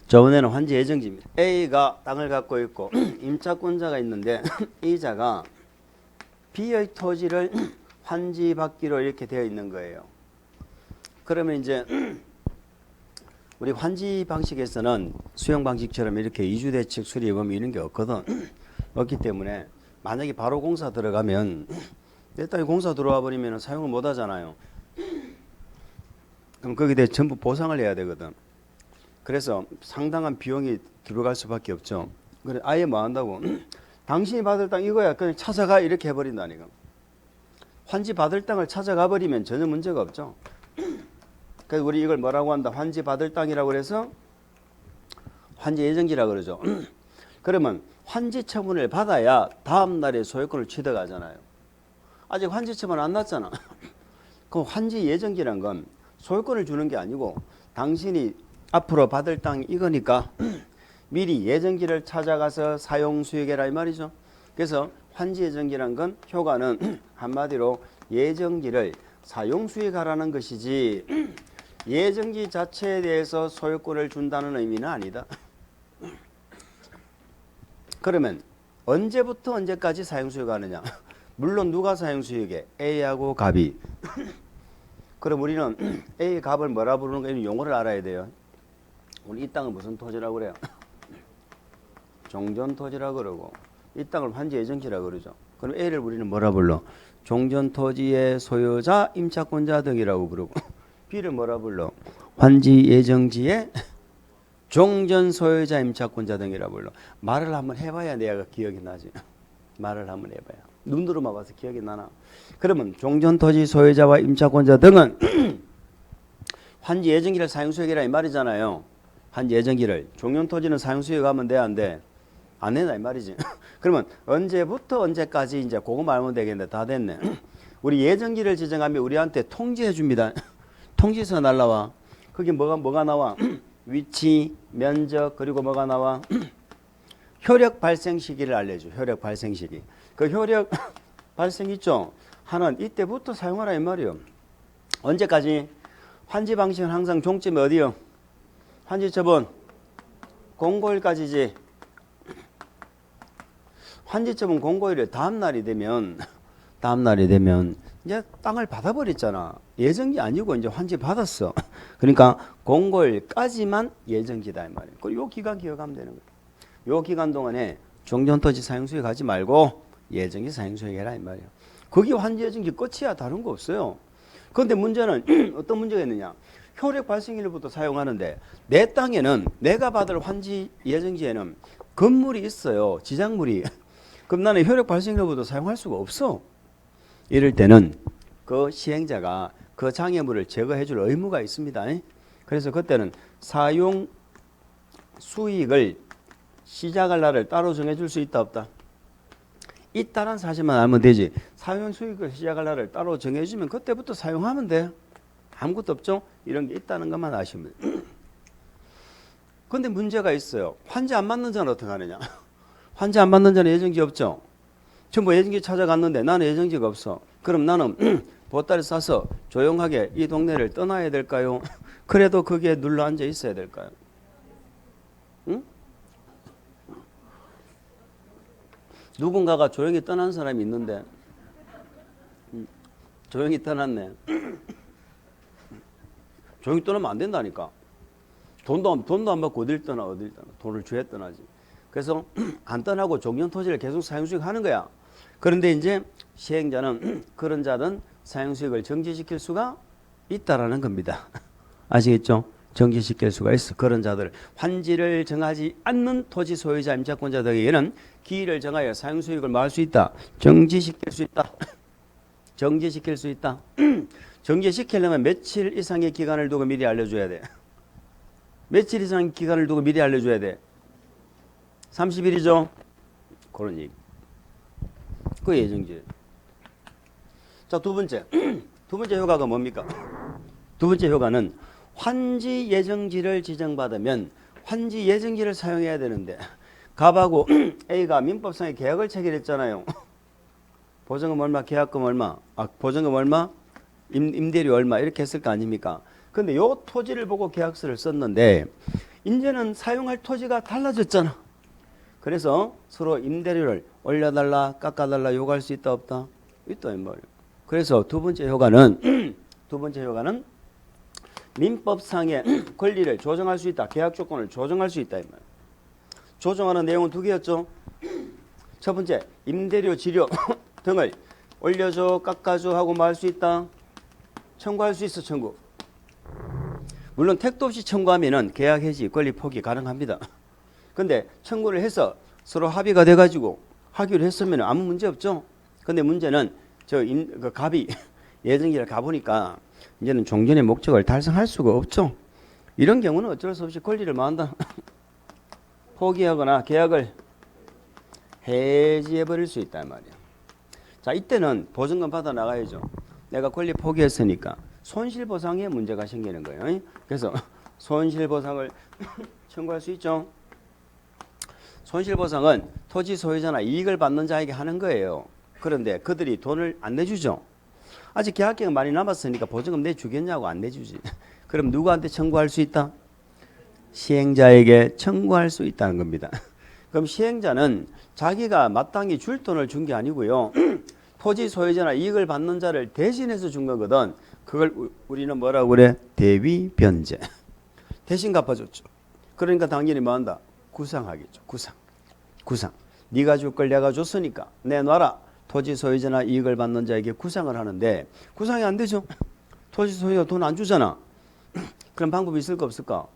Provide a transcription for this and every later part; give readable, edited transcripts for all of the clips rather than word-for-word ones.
저번에는 환지 예정지입니다. A가 땅을 갖고 있고 임차권자가 있는데 A자가 B의 토지를 환지받기로 이렇게 되어 있는 거예요. 그러면 이제 우리 환지 방식에서는 수용 방식처럼 이렇게 이주대책 수리범 이런 게 없거든. 없기 때문에 만약에 바로 공사 들어가면 내 땅에 공사 들어와 버리면 사용을 못 하잖아요. 그럼 거기에 대해 전부 보상을 해야 되거든. 그래서 상당한 비용이 들어갈 수밖에 없죠. 그래 아예 뭐 한다고 당신이 받을 땅 이거야 그냥 찾아가 이렇게 해버린다니까. 환지 받을 땅을 찾아가 버리면 전혀 문제가 없죠. 그래서 우리 이걸 뭐라고 한다? 환지 받을 땅이라고 그래서 환지 예정지라고 그러죠. 그러면 환지 처분을 받아야 다음 날에 소유권을 취득하잖아요. 아직 환지 처분 안 났잖아. 그 환지 예정지란 건 소유권을 주는 게 아니고 당신이 앞으로 받을 땅이 이거니까 미리 예정지를 찾아가서 사용 수익해라 이 말이죠. 그래서 환지 예정지란 건 효과는 한마디로 예정지를 사용 수익하라는 것이지 예정지 자체에 대해서 소유권을 준다는 의미는 아니다. 그러면 언제부터 언제까지 사용 수익하느냐? 물론 누가 사용 수익해? A하고 갑이. 그럼 우리는 A 갑을 뭐라 부르는 거 용어를 알아야 돼요. 우리 이 땅을 무슨 토지라고 그래요? 종전토지라고 그러고 이 땅을 환지 예정지라고 그러죠. 그럼 A를 우리는 뭐라 불러? 종전토지의 소유자, 임차권자 등이라고 그러고 B를 뭐라 불러? 환지 예정지의 종전 소유자, 임차권자 등이라고 불러. 말을 한번 해봐야 내가 기억이 나지. 말을 한번 해봐야. 눈으로만 봐서 기억이 나나. 그러면 종전토지 소유자와 임차권자 등은 환지 예정지를 사용수익이라 이 말이잖아요. 환지 예정지를. 종전토지는 사용수익하면 돼, 안 돼? 안 된다 이 말이지. 그러면 언제부터 언제까지 이제 그거 알면 되겠네. 다 됐네. 우리 예정지를 지정하면 우리한테 통지해 줍니다. 통지서 날라와. 그게 뭐가 나와? 위치, 면적, 그리고 뭐가 나와? 효력 발생 시기를 알려줘. 효력 발생 시기. 그 효력 발생 있죠? 하는 이때부터 사용하라 이 말이요. 언제까지? 환지 방식은 항상 종점이 어디요? 환지 처분 공고일까지지. 환지 처분 공고일에 다음 날이 되면 이제 땅을 받아버렸잖아. 예정지 아니고 이제 환지 받았어. 그러니까 공고일까지만 예정지다 이 말이에요. 그리고 요 기간 기억하면 되는 거예요. 요 기간 동안에 종전토지 사용수익 하지 말고 예정지 사용수익 해라 이 말이에요. 그게 환지 예정지 끝이야. 다른 거 없어요. 그런데 문제는 어떤 문제가 있느냐? 효력 발생일부터 사용하는데 내 땅에는 내가 받을 환지 예정지에는 건물이 있어요. 지작물이. 그럼 나는 효력 발생일부터 사용할 수가 없어. 이럴 때는 그 시행자가 그 장애물을 제거해 줄 의무가 있습니다. 그래서 그때는 사용 수익을 시작할 날을 따로 정해 줄 수 있다 없다? 있다는 사실만 알면 되지. 사용 수익을 시작할 날을 따로 정해 주면 그때부터 사용하면 돼. 아무것도 없죠? 이런 게 있다는 것만 아시면 돼요. 그런데 문제가 있어요. 환지 안 받는 자는 어떻게 하느냐? 환지 안 받는 자는 예정지 없죠? 전부 예정지 찾아갔는데 나는 예정지가 없어. 그럼 나는 보따리 싸서 조용하게 이 동네를 떠나야 될까요? 그래도 거기에 눌러 앉아 있어야 될까요? 응? 누군가가 조용히 떠난 사람이 있는데 조용히 떠났네. 조용히 떠나면 안 된다니까. 돈도 안 받고 어딜 떠나. 돈을 줘야 떠나지. 그래서 안 떠나고 종전토지를 계속 사용수익 하는 거야. 그런데 이제 시행자는 그런 자는 사용수익을 정지시킬 수가 있다라는 겁니다. 아시겠죠? 정지시킬 수가 있어. 그런 자들 환지를 정하지 않는 토지 소유자 임차권자 등에게는 기일을 정하여 사용수익을 막을 수 있다. 정지시킬 수 있다. 정지시킬 수 있다. 정지시키려면 며칠 이상의 기간을 두고 미리 알려줘야 돼. 며칠 이상의 기간을 두고 미리 알려줘야 돼. 30일이죠. 그런 얘기. 그 예정지. 자, 두 번째 효과가 뭡니까? 두 번째 효과는 환지 예정지를 지정받으면 환지 예정지를 사용해야 되는데 갑하고 A가 민법상의 계약을 체결했잖아요. 보증금 얼마, 계약금 얼마, 보증금 얼마, 임대료 얼마 이렇게 했을 거 아닙니까? 근데 요 토지를 보고 계약서를 썼는데 이제는 사용할 토지가 달라졌잖아. 그래서 서로 임대료를 올려달라 깎아달라 요구할 수 있다 없다? 있다 이 말이에요. 그래서 두 번째 효과는 두 번째 효과는 민법상의 권리를 조정할 수 있다. 계약 조건을 조정할 수 있다 이 말이에요. 조정하는 내용은 두 개였죠. 첫 번째 임대료 지료 등을 올려줘 깎아줘 하고 말 수 있다. 청구할 수 있어. 청구. 물론 택도 없이 청구하면은 계약 해지 권리 포기 가능합니다. 근데 청구를 해서 서로 합의가 돼가지고 하기로 했으면 아무 문제 없죠. 근데 문제는 그 갑이 예정기를 가보니까 이제는 종전의 목적을 달성할 수가 없죠. 이런 경우는 어쩔 수 없이 권리를 뭐한다? 포기하거나 계약을 해지해버릴 수 있단 말이야. 자, 이때는 보증금 받아 나가야죠. 내가 권리 포기했으니까 손실보상에 문제가 생기는 거예요. 그래서 손실보상을 청구할 수 있죠. 손실보상은 토지 소유자나 이익을 받는 자에게 하는 거예요. 그런데 그들이 돈을 안 내주죠. 아직 계약기간 많이 남았으니까 보증금 내주겠냐고 안 내주지. 그럼 누구한테 청구할 수 있다? 시행자에게 청구할 수 있다는 겁니다. 그럼 시행자는 자기가 마땅히 줄 돈을 준 게 아니고요. 토지 소유자나 이익을 받는 자를 대신해서 준 거거든. 그걸 우리는 뭐라고 그래? 대위 변제. 대신 갚아줬죠. 그러니까 당연히 뭐 한다? 구상하겠죠. 구상. 네가 줄 걸 내가 줬으니까 내놔라. 토지 소유자나 이익을 받는 자에게 구상을 하는데 구상이 안 되죠. 토지 소유자 돈 안 주잖아. 그럼 방법이 있을까 없을까?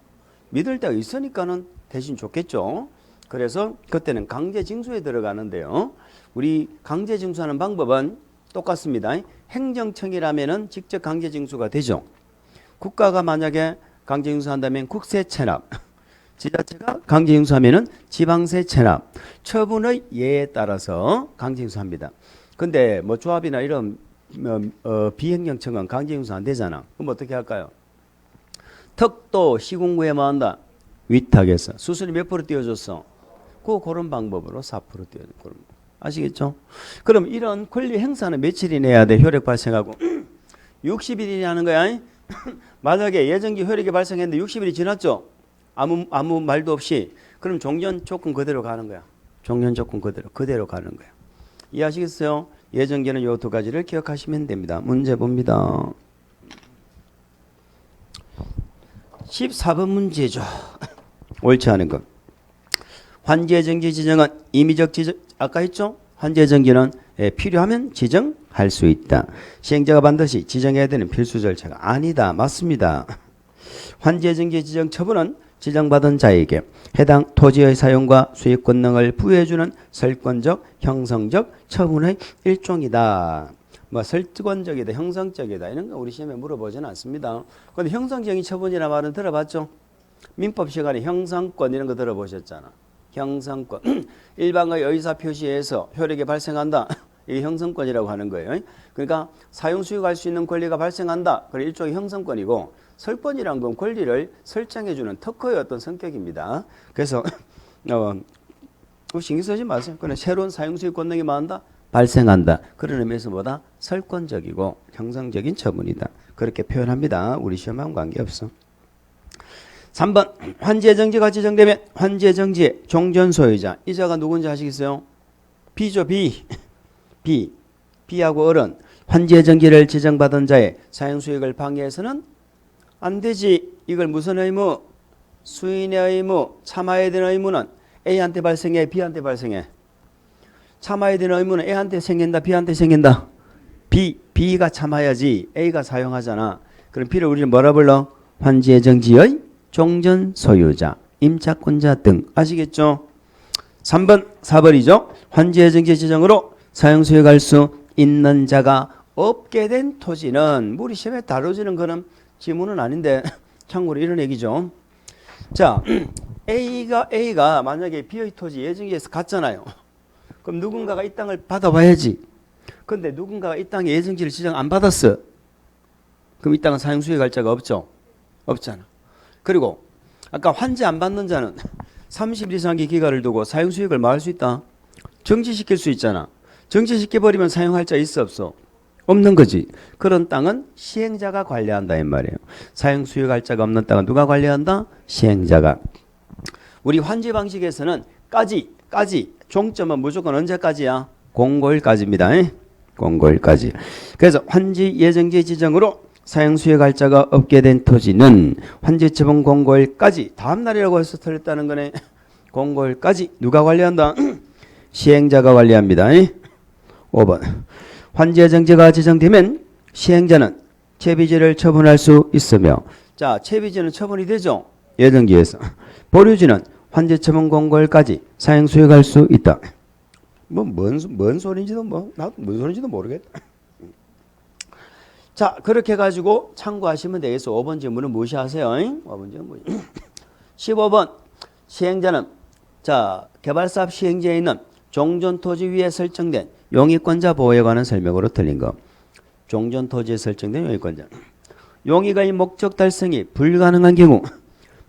믿을 데가 있으니까는 대신 줬겠죠. 그래서 그때는 강제징수에 들어가는데요. 우리 강제징수하는 방법은 똑같습니다. 행정청이라면은 직접 강제징수가 되죠. 국가가 만약에 강제징수한다면 국세 체납, 지자체가 강제징수하면은 지방세 체납, 처분의 예에 따라서 강제징수합니다. 근데 뭐 조합이나 이런 비행정청은 강제징수 안 되잖아. 그럼 어떻게 할까요? 특도 시군구에 뭐 한다? 위탁해서 수수료 몇 프로 띄워줬어? 그런 방법으로 4% 띄워줘. 아시겠죠? 그럼 이런 권리 행사는 며칠이 내야 돼? 효력 발생하고 60일이 하는 거야. 만약에 예정기 효력이 발생했는데 60일이 지났죠? 아무 말도 없이 그럼 종전 조건 그대로 가는 거야. 종전 조건 그대로 가는 거야. 이해하시겠어요? 예정기는 요 두 가지를 기억하시면 됩니다. 문제 봅니다. 14번 문제죠. 옳지 않은 것. 환제정지 지정은 임의적 지정, 아까 했죠? 환제정지는 필요하면 지정할 수 있다. 시행자가 반드시 지정해야 되는 필수 절차가 아니다. 맞습니다. 환제정지 지정 처분은 지정받은 자에게 해당 토지의 사용과 수익 권능을 부여해주는 설권적, 형성적 처분의 일종이다. 뭐 설권적이다, 형성적이다 이런 거 우리 시험에 물어보지는 않습니다. 그런데 형성적인 처분이라 말은 들어봤죠? 민법 시간에 형성권 이런 거 들어보셨잖아. 형성권. 일방의 의사 표시에서 효력이 발생한다. 이게 형성권이라고 하는 거예요. 그러니까 사용 수익할 수 있는 권리가 발생한다. 그래 일종의 형성권이고 설권이란 건 권리를 설정해주는 특허의 어떤 성격입니다. 그래서 신경 쓰지 마세요. 그냥 새로운 사용 수익 권능이 뭐한다? 발생한다. 그런 의미에서 뭐다? 설권적이고 형성적인 처분이다. 그렇게 표현합니다. 우리 시험하고는 관계없어. 3번 환제정지가 지정되면 환제정지의 종전 소유자 이 자가 누군지 아시겠어요? B죠. B하고 어른 환제정지를 지정받은 자의 사용수익을 방해해서는 안 되지. 이걸 무슨 의무? 수인의 의무. 참아야 되는 의무는 A한테 발생해 B한테 발생해? 참아야 되는 의무는 A한테 생긴다 B한테 생긴다? B가 참아야지 A가 사용하잖아. 그럼 B를 우리는 뭐라 불러? 환제정지의 종전 소유자, 임차권자 등. 아시겠죠? 3번 4번이죠. 환제정지 지정으로 사용수익할 수 있는 자가 없게 된 토지는 우리 시험에 다뤄지는 그런 지문은 아닌데 참고로 이런 얘기죠. 자, A가 만약에 B의 토지 예정지에서 갔잖아요. 그럼 누군가가 이 땅을 받아와야지. 근데 누군가가 이 땅에 예정지를 지정 안 받았어. 그럼 이 땅은 사용수익할 자가 없죠? 없잖아. 그리고 아까 환제 안 받는 자는 30일 이상의 기간을 두고 사용수익을 뭐 할 수 있다? 정지시킬 수 있잖아. 정지시켜버리면 사용할 자 있어 없어? 없는 거지. 그런 땅은 시행자가 관리한다 이 말이에요. 사용 수요갈자가 없는 땅은 누가 관리한다? 시행자가. 우리 환지 방식에서는 까지 종점은 무조건 언제까지야? 공고일까지입니다. 공고일까지. 그래서 환지 예정지 지정으로 사용 수요갈자가 없게 된 토지는 환지처분 공고일까지 다음 날이라고 해서 틀렸다는 거네. 공고일까지 누가 관리한다? 시행자가 관리합니다. 5번. 환지 예정지가 지정되면 시행자는 채비지를 처분할 수 있으며, 자, 채비지는 처분이 되죠. 예정지에서. 보류지는 환지처분 공고일까지 사용 수익할 수 있다. 뭔 소리인지도 나도 뭔 소리인지도 모르겠다. 자, 그렇게 해가지고 참고하시면 되겠어. 5번 질문은 무시하세요. 5번 질문. 15번. 시행자는, 자, 개발사업 시행지에 있는 종전토지 위에 설정된 용익권자 보호에 관한 설명으로 틀린 거. 종전토지에 설정된 용익권자. 용익의 목적 달성이 불가능한 경우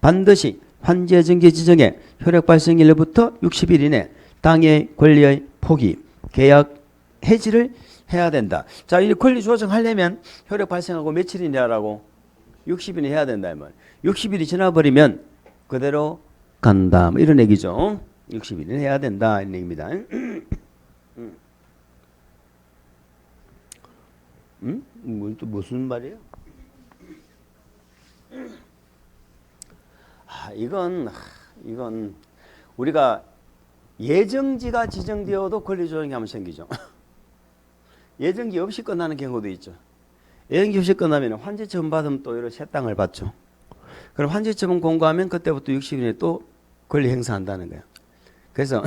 반드시 환지예정지 지정의 효력 발생일로부터 60일 이내 땅의 권리의 포기, 계약 해지를 해야 된다. 자, 이 권리 조정하려면 효력 발생하고 며칠이냐라고 60일이 해야 된다. 이 말. 60일이 지나버리면 그대로 간다. 뭐 이런 얘기죠. 60일은 해야 된다. 이런 얘기입니다. 또 무슨 말이에요? 이건 우리가 예정지가 지정되어도 권리조정이 한번 생기죠. 예정지 없이 끝나는 경우도 있죠. 예정지 없이 끝나면 환지처분 받으면 또 이런 새 땅을 받죠. 그럼 환지처분 공고하면 그때부터 60일에 또 권리 행사한다는 거야. 그래서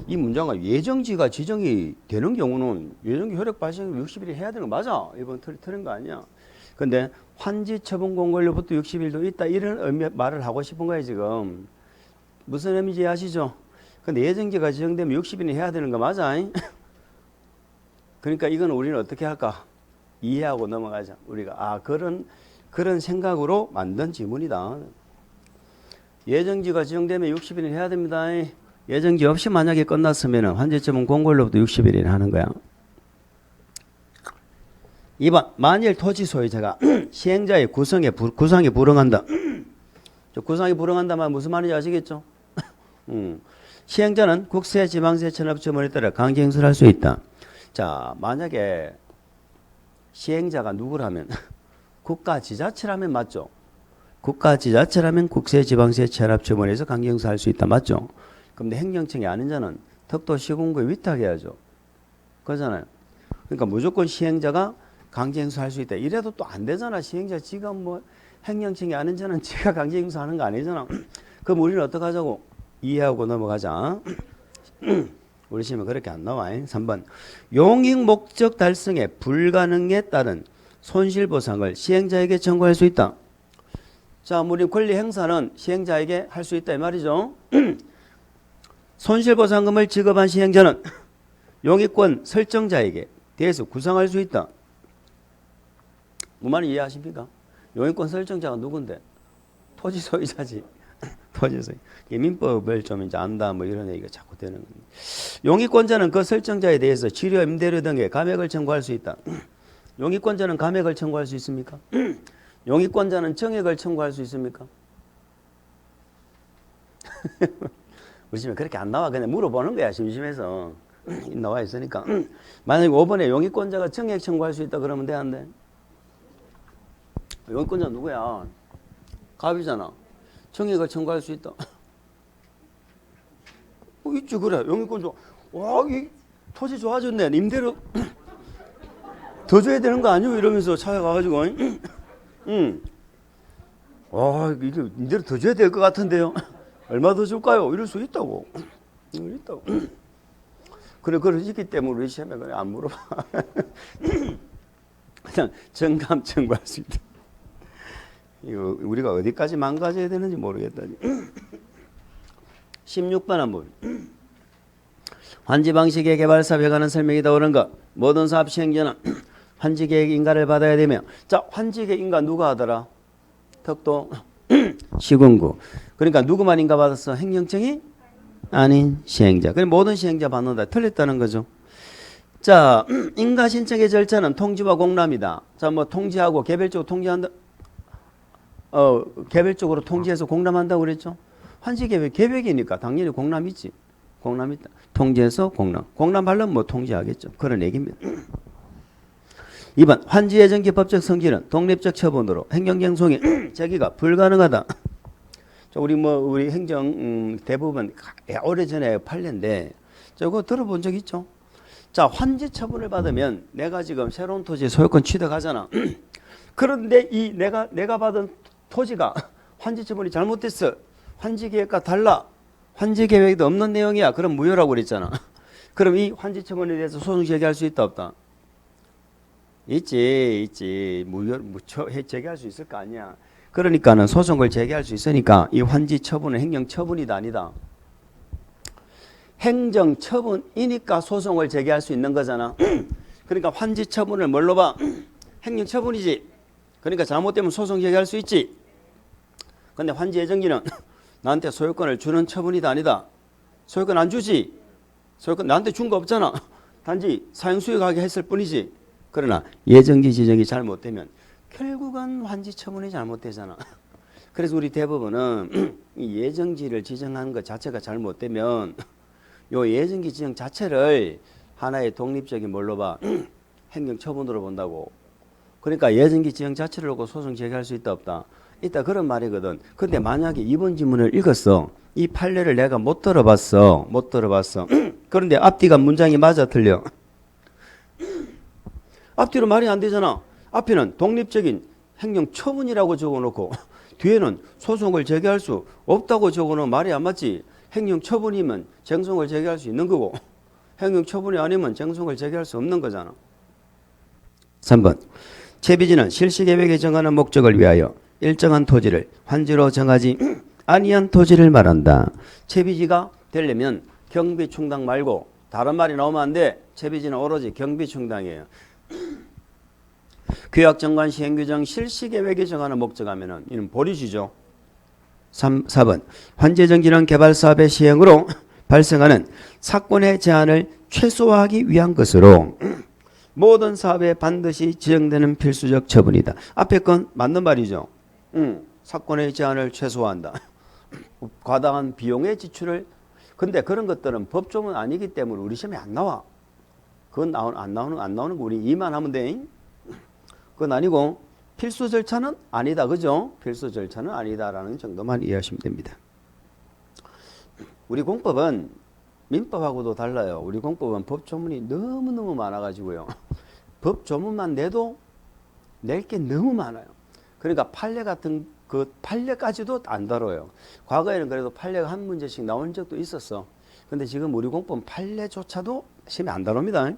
이 문제가 예정지가 지정이 되는 경우는 예정지 효력 발생 60일이 해야 되는 거 맞아. 이번 틀린 거 아니야. 근데 환지 처분 공고일로부터 60일도 있다 이런 말을 하고 싶은 거예요 지금. 무슨 의미인지 아시죠? 근데 예정지가 지정되면 60일이 해야 되는 거 맞아. 그러니까 이건 우리는 어떻게 할까? 이해하고 넘어가자. 우리가 그런 생각으로 만든 지문이다. 예정지가 지정되면 60일이 해야 됩니다. 예정지 없이 만약에 끝났으면 환지처분 공고일로부터 60일이 하는 거야. 2번. 만일 토지 소유자가 시행자의 구상에 불응한다. 구상이 불응한다 말 무슨 말인지 아시겠죠? 시행자는 국세, 지방세, 천업주문에 따라 강제 행사를 할 수 있다. 자, 만약에 시행자가 누구라면 국가지자체라면 맞죠? 국가지자체라면 국세, 지방세, 천업주문에서 강제 행사할 수 있다. 맞죠? 근데 행정청이 아닌 자는 특도시군구에 위탁해야죠. 그러잖아요. 그러니까 무조건 시행자가 강제 행사할 수 있다. 이래도 또 안 되잖아. 시행자 지가 뭐 행정청이 아닌 자는 지가 강제 행사하는 거 아니잖아. 그럼 우리는 어떻게 하자고? 이해하고 넘어가자. 우리 시험에 그렇게 안 나와. 3번. 용익 목적 달성에 불가능에 따른 손실보상을 시행자에게 청구할 수 있다. 자, 우리 권리 행사는 시행자에게 할 수 있다 이 말이죠. 손실보상금을 지급한 시행자는 용익권 설정자에게 대해서 구상할 수 있다. 뭐 말인지 이해하십니까? 용익권 설정자가 누군데? 토지 소유자지. 토지 소유. 민법을 좀 이제 안다 뭐 이런 얘기가 자꾸 되는 겁니다. 용익권자는 그 설정자에 대해서 치료, 임대료 등의 감액을 청구할 수 있다. 용익권자는 감액을 청구할 수 있습니까? 용익권자는 정액을 청구할 수 있습니까? 우리 그렇게 안 나와. 그냥 물어보는 거야. 심심해서. 나와 있으니까. 만약에 5번에 용익권자가 정액 청구할 수 있다 그러면 돼, 안 돼? 용익권자 누구야? 갑이잖아. 정액을 청구할 수 있다. 있지, 그래. 용익권자. 와, 이 토지 좋아졌네. 임대료 더 줘야 되는 거 아니오? 이러면서 찾아가가지고. 응. 와, 이게 임대료 더 줘야 될 것 같은데요. 얼마 더 줄까요? 이럴 수 있다고. 있다고. 그래, 있기 때문에 우리 시험에 그냥 안 물어봐. 그냥 정감 청구할 수 있다. 이거 우리가 어디까지 망가져야 되는지 모르겠다. 16번 한번. 환지 방식의 개발 사업에 관한 설명이 나오는 것. 모든 사업 시행자는 환지 계획 인가를 받아야 되며. 자, 환지 계획 인가 누가 하더라? 특도 시군구. 그러니까 누구만 인가 받았어? 행정청이 아닌 시행자. 그럼 모든 시행자 받는다. 틀렸다는 거죠. 자, 인가 신청의 절차는 통지와 공람이다. 자, 뭐 통지하고 개별적으로 통지한다. 개별적으로 통지해서 공람한다고 그랬죠. 환지 계획이니까 당연히 공람이 있지. 공람이 있다. 통지해서 공람. 공람하려면 뭐 통지하겠죠. 그런 얘기입니다. 2번 환지 예정기 법적 성질은 독립적 처분으로 행정갱송이 제기가 불가능하다. 자, 우리 행정 대부분 오래전에 판례인데 저거 들어본 적 있죠? 자, 환지 처분을 받으면 내가 지금 새로운 토지 소유권 취득하잖아. 그런데 이 내가 받은 토지가 환지 처분이 잘못됐어. 환지 계획과 달라. 환지 계획도 없는 내용이야. 그럼 무효라고 그랬잖아. 그럼 이 환지 처분에 대해서 소송 제기할 수 있다 없다? 있지. 제기할 수 있을 거 아니야. 그러니까는 소송을 제기할 수 있으니까 이 환지 처분은 행정 처분이다 아니다. 행정 처분이니까 소송을 제기할 수 있는 거잖아. 그러니까 환지 처분을 뭘로 봐? 행정 처분이지. 그러니까 잘못되면 소송 제기할 수 있지. 근데 환지 예정기는 나한테 소유권을 주는 처분이다 아니다. 소유권 안 주지. 소유권 나한테 준 거 없잖아. 단지 사용 수익하게 했을 뿐이지. 그러나 예정지 지정이 잘못되면 결국은 환지 처분이 잘못되잖아. 그래서 우리 대부분은 이 예정지를 지정한 것 자체가 잘못되면 요 예정지 지정 자체를 하나의 독립적인 뭘로 봐? 행정 처분으로 본다고. 그러니까 예정지 지정 자체를 놓고 소송 제기할 수 있다 없다? 있다 그런 말이거든. 근데 만약에 이번 지문을 읽었어. 이 판례를 내가 못 들어봤어. 그런데 앞뒤가 문장이 맞아 틀려. 앞뒤로 말이 안 되잖아. 앞에는 독립적인 행정 처분이라고 적어놓고 뒤에는 소송을 제기할 수 없다고 적어놓으면 말이 안 맞지. 행정 처분이면 쟁송을 제기할 수 있는 거고 행정 처분이 아니면 쟁송을 제기할 수 없는 거잖아. 3번 채비지는 실시계획에 정하는 목적을 위하여 일정한 토지를 환지로 정하지 아니한 토지를 말한다. 채비지가 되려면 경비충당 말고 다른 말이 나오면 안 돼. 채비지는 오로지 경비충당이에요. 규약정관 시행규정 실시계획에 정하는 목적 하면은 이는 보리지죠. 4번 환지정지는 개발사업의 시행으로 발생하는 사건의 제한을 최소화하기 위한 것으로 모든 사업에 반드시 지정되는 필수적 처분이다. 앞에 건 맞는 말이죠. 사건의 제한을 최소화한다. 과다한 비용의 지출을. 근데 그런 것들은 법조문 아니기 때문에 우리 시험에 안 나와. 그건 안 나오는 거 우리 이만 하면 돼. 그건 아니고 필수 절차는 아니다. 그죠? 필수 절차는 아니다라는 정도만 이해하시면 됩니다. 우리 공법은 민법하고도 달라요. 우리 공법은 법조문이 너무너무 많아가지고요. 법조문만 내도 낼 게 너무 많아요. 그러니까 판례 같은 그 판례까지도 안 다뤄요. 과거에는 그래도 판례가 한 문제씩 나온 적도 있었어. 근데 지금 우리 공법은 판례조차도 시험에 안 다룹니다.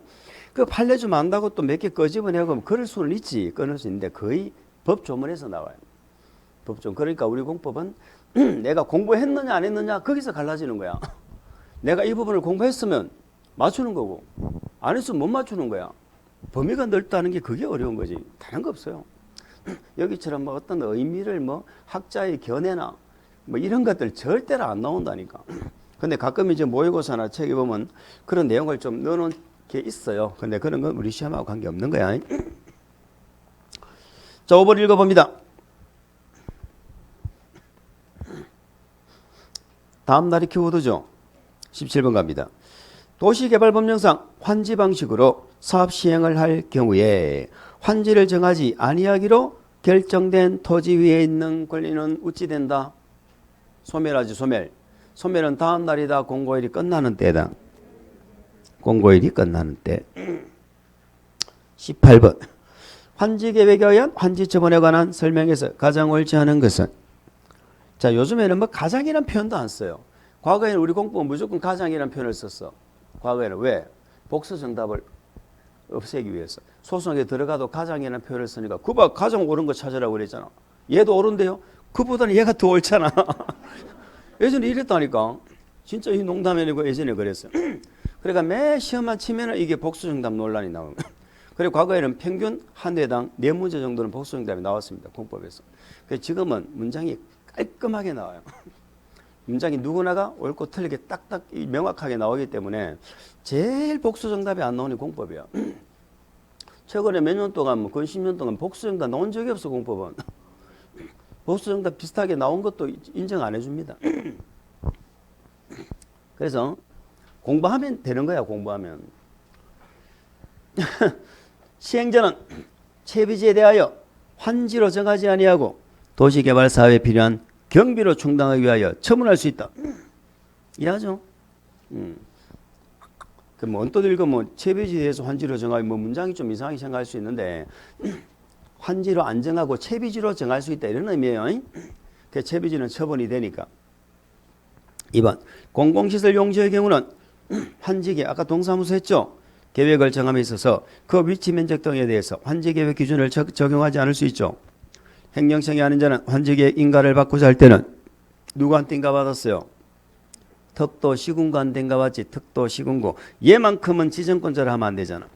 그 판례 좀 안다고 또 몇 개 꺼집어내고 그럴 수는 있지. 끊을 수 있는데 거의 법조문에서 나와요. 법조문. 그러니까 우리 공법은 내가 공부했느냐 안 했느냐 거기서 갈라지는 거야. 내가 이 부분을 공부했으면 맞추는 거고 안 했으면 못 맞추는 거야. 범위가 넓다는 게 그게 어려운 거지. 다른 거 없어요. 여기처럼 뭐 어떤 의미를 뭐 학자의 견해나 뭐 이런 것들 절대로 안 나온다니까. 근데 가끔 이제 모의고사나 책에 보면 그런 내용을 좀 넣어놓은 게 있어요. 근데 그런 건 우리 시험하고 관계 없는 거야. 자, 5번 읽어봅니다. 다음 날이 키워드죠. 17번 갑니다. 도시개발법령상 환지 방식으로 사업 시행을 할 경우에 환지를 정하지 아니하기로 결정된 토지 위에 있는 권리는 어찌 된다? 소멸하지. 소멸은 다음 날이다. 공고일이 끝나는 때다. 공고일이 끝나는 때. 18번 환지계획에 의한 환지처분에 관한 설명에서 가장 옳지 않은 것은. 자, 요즘에는 뭐 가장이라는 표현도 안 써요. 과거에는 우리 공법은 무조건 가장이라는 표현을 썼어. 과거에는 왜? 복수 정답을 없애기 위해서. 소송에 들어가도 가장이라는 표현을 쓰니까 그봐 가장 옳은 거 찾으라고 그랬잖아. 얘도 옳은데요? 그보다는 얘가 더 옳잖아. 예전에 이랬다니까. 진짜 이 농담이 아니고 예전에 그랬어요. 그러니까 매 시험만 치면은 이게 복수정답 논란이 나오는 거예요. 그리고 과거에는 평균 한 회당 4문제 정도는 복수정답이 나왔습니다. 공법에서. 그래서 지금은 문장이 깔끔하게 나와요. 문장이 누구나가 옳고 틀리게 딱딱 명확하게 나오기 때문에 제일 복수 정답이 안 나오는 공법이야. 최근에 몇 년 동안 거의 10년 동안 복수 정답 나온 적이 없어. 공법은 복수 정답 비슷하게 나온 것도 인정 안 해줍니다. 그래서 공부하면 되는 거야. 공부하면. 시행자는 채비지에 대하여 환지로 정하지 아니하고 도시개발 사업에 필요한 경비로 충당하기 위하여 처분할 수 있다. 이해하죠? 그럼 언뜻 읽으면 채비지에 대해서 환지로 정하기 문장이 좀 이상하게 생각할 수 있는데 환지로 안 정하고 채비지로 정할 수 있다 이런 의미예요. 그 채비지는 처분이 되니까. 2번 공공시설 용지의 경우는 환지계 아까 동사무소 했죠. 계획을 정함에 있어서 그 위치 면적 등에 대해서 환지계획 기준을 적용하지 않을 수 있죠. 행정청이 아는 자는 환지계획 인가를 받고자 할 때는 누구한테 인가 받았어요? 특도 시군구한테 인가 받지. 특도 시군구. 얘만큼은 지정권자를 하면 안 되잖아.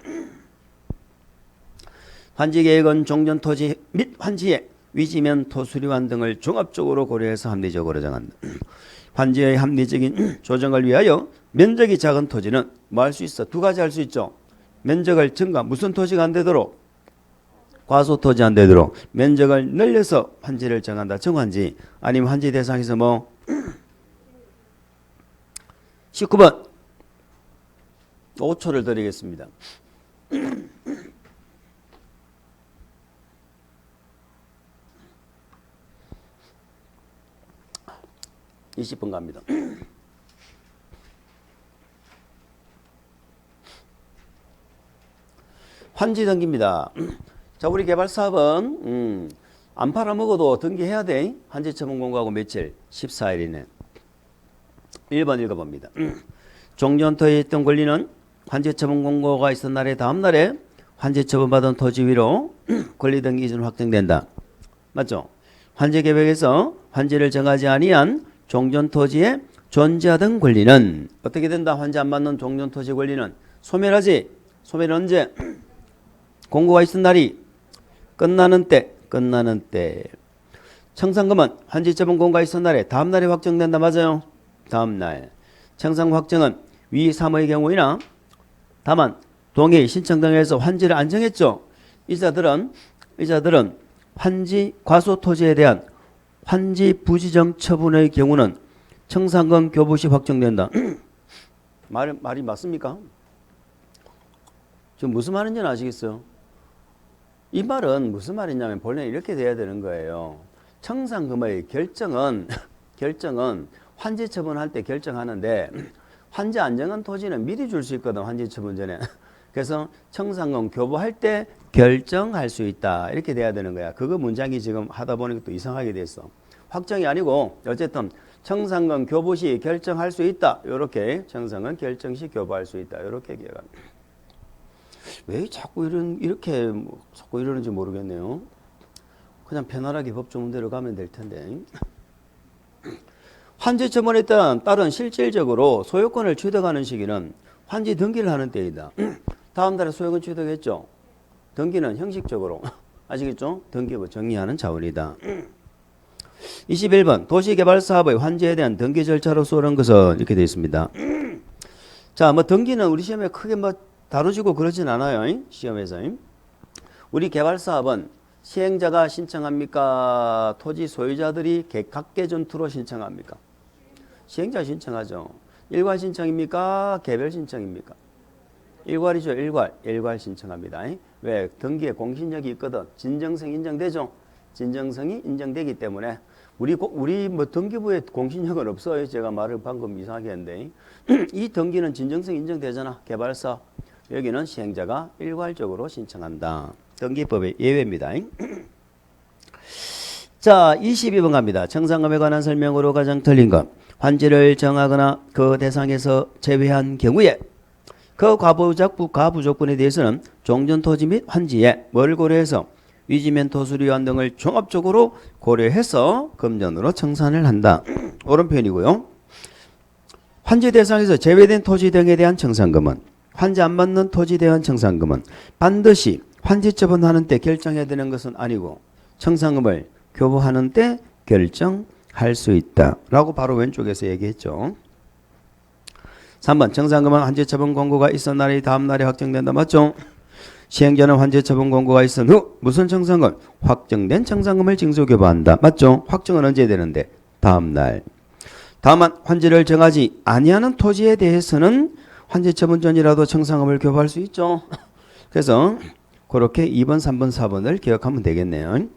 환지계획은 종전토지 및 환지의 위지면 토수리환 등을 종합적으로 고려해서 합리적으로 정한다. 환지의 합리적인 조정을 위하여 면적이 작은 토지는 뭐 할 수 있어? 두 가지 할 수 있죠. 면적을 증가, 무슨 토지가 안 되도록? 과소토지 안 되도록 면적을 늘려서 환지를 정한다. 정환지. 아니면 환지 대상에서 뭐 19번 5초를 드리겠습니다. 20분 갑니다. 환지 등기입니다. 자, 우리 개발 사업은 안 팔아먹어도 등기해야 돼. 환지 처분 공고하고 며칠? 14일이네. 1번 읽어봅니다. 종전토에 있던 권리는 환지 처분 공고가 있은 날의 다음 날에 환지 처분받은 토지 위로 권리 등기 기준 확정된다. 맞죠? 환지 계획에서 환지를 정하지 아니한 종전토지에 존재하던 권리는 어떻게 된다? 환지 안 받는 종전토지 권리는 소멸하지. 소멸 언제? 공고가 있은 날이 끝나는 때. 청산금은 환지 처분 공고가 있은 날에 다음 날에 확정된다. 맞아요? 다음 날. 청산 확정은 위 3의 경우이나 다만 동의 신청 등에서 환지를 안 정했죠. 이자들은 환지 과소토지에 대한 환지 부지정 처분의 경우는 청산금 교부시 확정된다. 말이 맞습니까? 지금 무슨 말인지는 아시겠어요? 이 말은 무슨 말이냐면 본래 이렇게 돼야 되는 거예요. 청산금의 결정은 환지 처분할 때 결정하는데 환지 안 정한 토지는 미리 줄 수 있거든. 환지 처분 전에. 그래서 청산금 교부할 때 결정할 수 있다. 이렇게 돼야 되는 거야. 그거 문장이 지금 하다 보니까 또 이상하게 됐어. 확정이 아니고 어쨌든 청산금 교부 시 결정할 수 있다. 이렇게 청산금 결정 시 교부할 수 있다. 이렇게 기억합니다. 왜 자꾸 이렇게 자꾸 이러는지 모르겠네요. 그냥 편안하게 법조문대로 가면 될 텐데. 환지 처분에 따른 실질적으로 소유권을 취득하는 시기는 환지 등기를 하는 때이다. 다음 달에 소유권 취득했죠. 등기는 형식적으로 아시겠죠? 등기부 정리하는 차원이다. 21번 도시개발사업의 환지에 대한 등기 절차로 쏘는 것은 이렇게 되어 있습니다. 자, 뭐 등기는 우리 시험에 크게 뭐 다루지고 그러진 않아요. 시험에서. 우리 개발사업은 시행자가 신청합니까? 토지 소유자들이 각계전투로 신청합니까? 시행자 신청하죠. 일괄 신청입니까? 개별 신청입니까? 일괄이죠. 일괄 신청합니다. 왜? 등기에 공신력이 있거든. 진정성 인정되죠. 진정성이 인정되기 때문에 우리 뭐 등기부에 공신력은 없어요. 제가 말을 방금 이상하게 했는데 이 등기는 진정성 인정되잖아. 개발사. 여기는 시행자가 일괄적으로 신청한다. 등기법의 예외입니다. 자, 22번 갑니다. 청산금에 관한 설명으로 가장 틀린 것. 환지를 정하거나 그 대상에서 제외한 경우에 그 과부족분에 대해서는 종전토지 및 환지에 뭘 고려해서 위지면 토수리환 등을 종합적으로 고려해서 금전으로 청산을 한다. 옳은 표현이고요. 환지 대상에서 제외된 토지 등에 대한 청산금은 환지 안 받는 토지에 대한 청산금은 반드시 환지 처분하는 때 결정해야 되는 것은 아니고 청산금을 교부하는 때 결정할 할 수 있다. 라고 바로 왼쪽에서 얘기했죠. 3번 정상금은 환제처분 권고가 있은 날이 다음 날에 확정된다. 맞죠? 시행자는 환제처분 권고가 있은 후 무슨 정상금? 확정된 정상금을 징수교부한다. 맞죠? 확정은 언제 되는데? 다음 날. 다만 환제를 정하지 아니하는 토지에 대해서는 환제처분 전이라도 정상금을 교부할 수 있죠. 그래서 그렇게 2번, 3번, 4번을 기억하면 되겠네요.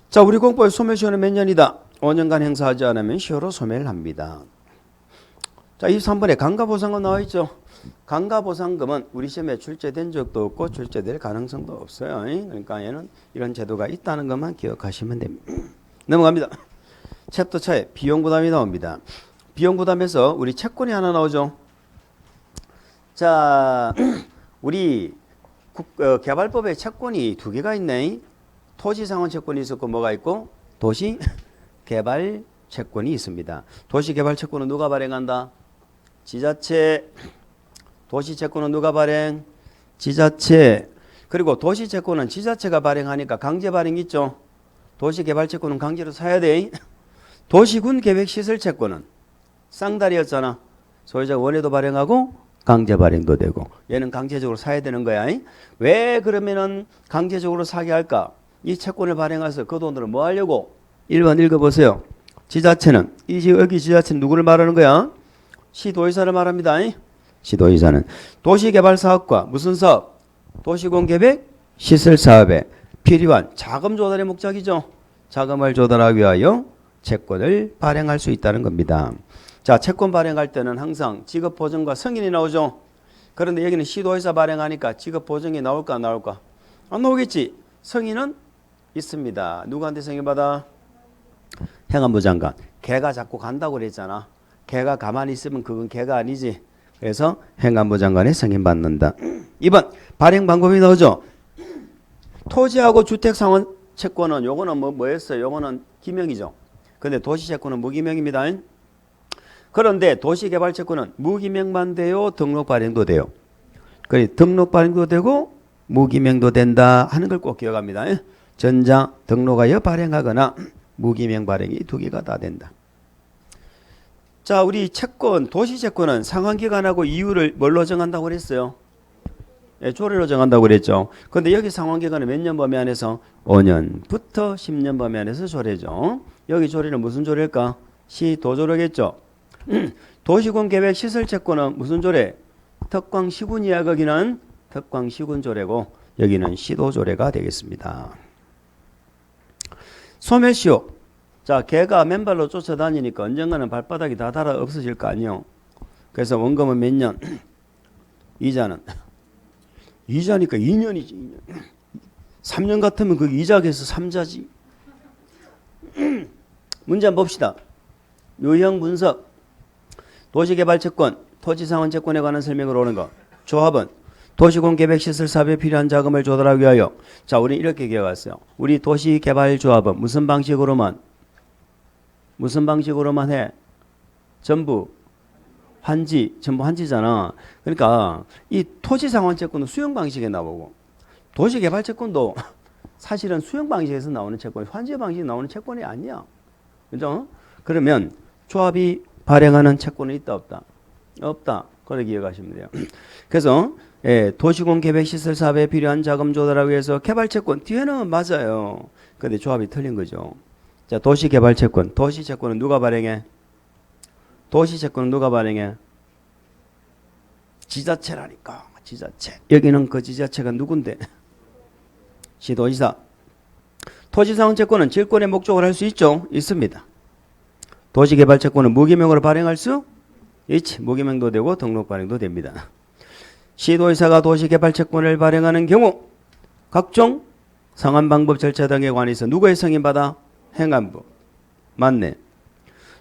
자, 우리 공부의 소멸시효는 몇 년이다? 5년간 행사하지 않으면 시효로 소멸을 합니다. 자, 23번에 강가보상금 나와 있죠. 강가보상금은 우리 시험에 출제된 적도 없고 출제될 가능성도 없어요. 그러니까 얘는 이런 제도가 있다는 것만 기억하시면 됩니다. 넘어갑니다. 챕터 차에 비용부담이 나옵니다. 비용부담에서 우리 채권이 하나 나오죠. 자, 우리 개발법에 채권이 두 개가 있네. 토지상환 채권이 있었고 뭐가 있고 도시개발 채권이 있습니다. 도시개발 채권은 누가 발행한다? 지자체. 도시채권은 누가 발행? 지자체. 그리고 도시채권은 지자체가 발행하니까 강제 발행 있죠. 도시개발채권은 강제로 사야 돼. 도시군 계획시설채권은 쌍다리였잖아. 소유자가 원해도 발행하고 강제 발행도 되고 얘는 강제적으로 사야 되는 거야. 왜 그러면은 강제적으로 사게 할까? 이 채권을 발행해서 그 돈으로 뭐 하려고? 1번 읽어보세요. 지자체는 여기 지자체는 누구를 말하는 거야? 시도의사를 말합니다. 시도의사는 도시개발사업과 무슨 사업? 도시공계획 시설사업에 필요한 자금 조달의 목적이죠. 자금을 조달하기 위하여 채권을 발행할 수 있다는 겁니다. 자, 채권 발행할 때는 항상 지급보증과 승인이 나오죠. 그런데 여기는 시도의사 발행하니까 지급보증이 나올까 안 나올까? 안 나오겠지. 승인은 있습니다. 누구한테 승인받아? 행안부 장관. 걔가 자꾸 간다고 그랬잖아. 걔가 가만히 있으면 그건 걔가 아니지. 그래서 행안부 장관의 승인받는다. 2번 발행 방법이 나오죠. 토지하고 주택상환 채권은 요거는 뭐였어요? 요거는 기명이죠. 근데 도시채권은 무기명입니다. 그런데 도시개발채권은 무기명만 돼요? 등록 발행도 돼요? 그래, 등록 발행도 되고 무기명도 된다 하는 걸 꼭 기억합니다. 전자 등록하여 발행하거나 무기명 발행이 두 개가 다 된다. 자, 우리 채권, 도시채권은 상환기간하고 이유를 뭘로 정한다고 그랬어요? 예, 조례로 정한다고 그랬죠. 그런데 여기 상환기간은 몇 년 범위 안에서? 5년부터 10년 범위 안에서 조례죠. 여기 조례는 무슨 조례일까? 시도조례겠죠. 도시군계획 시설채권은 무슨 조례? 특광시군 이하거기는 특광시군 조례고 여기는 시도조례가 되겠습니다. 소멸시효. 자, 개가 맨발로 쫓아다니니까 언젠가는 발바닥이 다 닳아 없어질 거 아니요. 그래서 원금은 몇 년? 이자는? 이자니까 2년이지. 2년. 3년 같으면 그 이자에서 3자지. 문제 한번 봅시다. 유형 분석. 도시개발채권, 토지상환채권에 관한 설명을 오는 거. 조합은 도시공계획시설 사업에 필요한 자금을 조달하기 위하여. 자, 우리 이렇게 기억했어요. 우리 도시개발조합은 무슨 방식으로만 해? 전부 환지잖아. 그러니까 이 토지상환채권은 수용 방식에 나오고 도시개발채권도 사실은 수용 방식에서 나오는 채권이 환지 방식에 나오는 채권이 아니야. 그죠? 그러면 조합이 발행하는 채권은 있다 없다? 없다. 그걸 기억하시면 돼요. 그래서 도시공계획시설 사업에 필요한 자금 조달하기 위해서 개발채권 뒤에는 맞아요. 근데 조합이 틀린 거죠. 자, 도시개발채권, 도시채권은 누가 발행해? 도시채권은 누가 발행해? 지자체라니까. 지자체. 여기는 그 지자체가 누군데? 시도지사. 토지상환채권은 질권의 목적을 할 수 있죠? 있습니다. 도시개발채권은 무기명으로 발행할 수 있지. 무기명도 되고 등록 발행도 됩니다. 시도의사가 도시개발채권을 발행하는 경우 각종 상환방법 절차 등에 관해서 누구의 승인받아? 행안부. 맞네.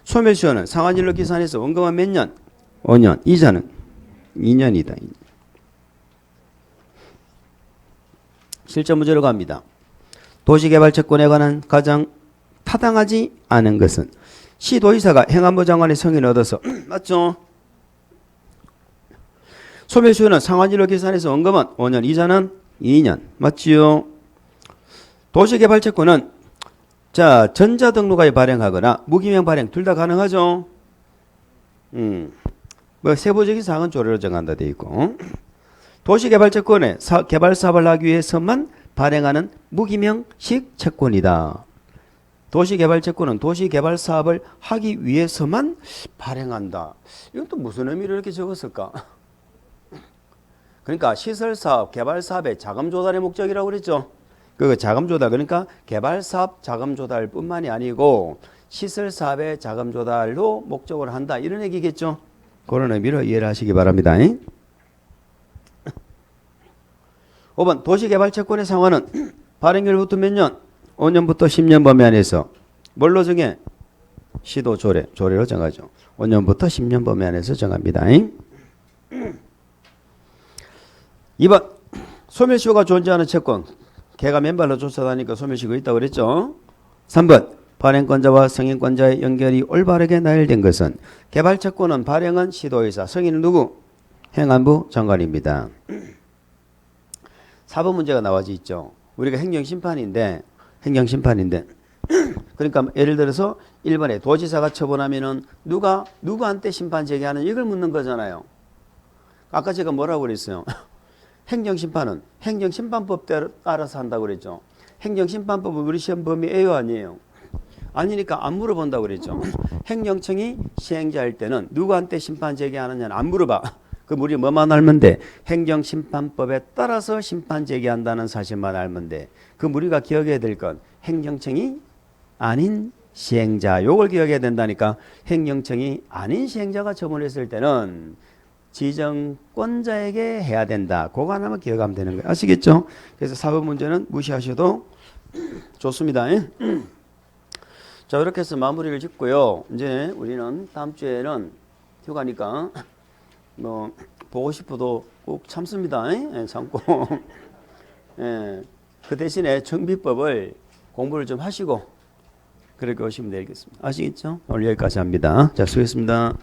소멸시효는 상환일로 기산해서 원금은 몇 년? 5년. 이자는 2년이다. 실전 문제로 갑니다. 도시개발채권에 관한 가장 타당하지 않은 것은 시도의사가 행안부 장관의 승인을 얻어서 맞죠? 소멸시효는 상환일로 계산해서 원금은 5년, 이자는 2년. 맞지요? 도시개발채권은 자, 전자등록하여 발행하거나 무기명 발행 둘 다 가능하죠. 뭐 세부적인 사항은 조례로 정한다 돼 있고. 도시개발채권에 개발 사업을 하기 위해서만 발행하는 무기명식 채권이다. 도시개발채권은 도시개발 사업을 하기 위해서만 발행한다. 이건 또 무슨 의미로 이렇게 적었을까? 그러니까 시설사업, 개발사업의 자금 조달의 목적이라고 그랬죠. 그 자금 조달, 그러니까 개발사업 자금 조달뿐만이 아니고 시설사업의 자금 조달도 목적으로 한다. 이런 얘기겠죠. 그런 의미로 이해를 하시기 바랍니다. 5번 도시개발채권의 상환은 발행일부터 몇 년? 5년부터 10년 범위 안에서 뭘로 정해? 시도 조례로 정하죠. 5년부터 10년 범위 안에서 정합니다. 2번 소멸시효가 존재하는 채권. 걔가 맨발로 쫓아다니까 소멸시효가 있다고 그랬죠. 3번 발행권자와 승인권자의 연결이 올바르게 나열된 것은 개발채권은 발행은 시도의사, 승인은 누구? 행안부 장관입니다. 4번 문제가 나와져 있죠. 우리가 행정심판인데 그러니까 예를 들어서 1번에 도지사가 처분하면은 누구한테 심판 제기하는 이걸 묻는 거잖아요. 아까 제가 뭐라고 그랬어요? 행정심판은 행정심판법 따라서 한다고 그랬죠. 행정심판법은 우리 시험 범위예요, 아니에요? 아니니까 안 물어본다고 그랬죠. 행정청이 시행자일 때는 누구한테 심판 제기하느냐는 안 물어봐. 그럼 우리 뭐만 알면 돼? 행정심판법에 따라서 심판 제기한다는 사실만 알면 돼. 그럼 우리가 기억해야 될 건 행정청이 아닌 시행자. 요걸 기억해야 된다니까. 행정청이 아닌 시행자가 처분했을 때는 지정권자에게 해야 된다. 그거 하나만 기억하면 되는 거예요. 아시겠죠? 그래서 4번 문제는 무시하셔도 좋습니다. 자, 이렇게 해서 마무리를 짓고요. 이제 우리는 다음 주에는 휴가니까 뭐 보고 싶어도 꼭 참습니다. 참고 그 대신에 정비법을 공부를 좀 하시고 그렇게 오시면 되겠습니다. 아시겠죠? 오늘 여기까지 합니다. 자, 수고했습니다.